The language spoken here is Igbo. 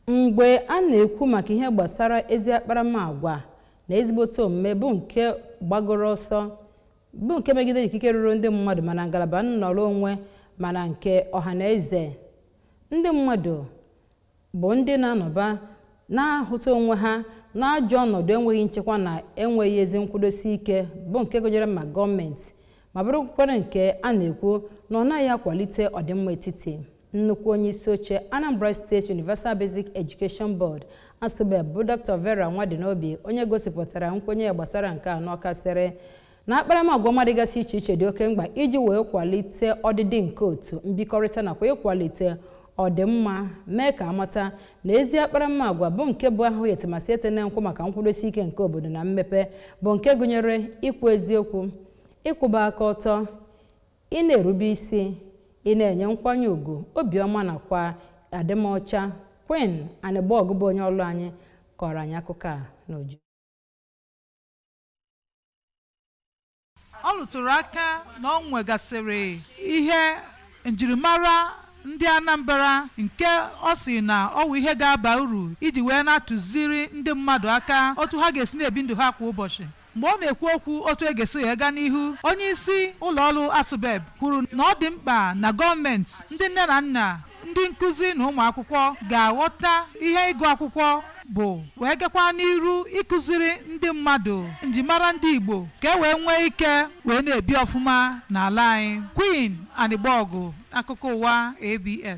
Mgbe a na-ekwu maka ihe gbasara ezi akparamagwa na ezigbote omume bụ nke gbagoro ọsọ bụ nke megide ikike ruru ndị mmadụ mana ngalaba nnọrọ onwe mana nke ọhaneze, ndị mmadụ bụ ndị na-anọba na-ahụta onwe ha n'ajọ ọnọdụ enweghị nchekwa na enweghị ezi nkwụdosi ike bụ nke gụnyere ma gọọmenti ma bụrụkwara nke a na-ekwu na ọ naghị akwalite ọdịmma etiti. Nnukwu onye isi oche Anambra State Universal Basic Education Board ASUBEB bụ Dr. Nwadinobi onye gosipụtara nkwenye gbasara nke a n'ọkasịrị na akparamagwa ọma dịgasị iche iche dị oke mkpa iji wee kwalite ọdịdị nke otu mbikọrịta nakwa ịkwalite ọdịmma mee ka amata na ezi akparamagwa bụ nke bụ ahụ etemasị etene nkwụ maka nkwụdosi ike nke obodo na mmepe bụ nke gụnyere ikwu eziokwu, ịkwụba aka ọtọ, ị na-erube isi, ị na-enye nkwanye ùgwù, obiọma nakwa adịmọcha. Queen Anịgbọgụ bụ onye ọlụ anyị kọrọ anyị akụkọ a n'uju. Ọ lụtụrụ aka na ọ nwegasịrị ihe njirimara ndị Anambra nke ọ sị na ọ wụ ihe ga-aba uru iji wee na-atụziri ndị mmadụ aka otu ha ga-esi na-ebi ndụ ha kwa ụbọchị. Mgbe ọ na-ekwu okwu otu e ga-esi gaa n'ihu, onye isi ụlọọrụ ASUBEB kwuru na ọ dị mkpa na gọọmenti, ndị nne na nna, ndị nkụzi na ụmụ akwụkwọ ga-aghọta ihe ịgụ akwụkwọ bụ wee gakwa n'iru ịkụziri ndị mmadụ njimara ndị Igbo ka e wee nwee ike wee na-ebi ọfụma n'ala anyị. Queen Anịgbọgụ, akụkọ ụwa ABS.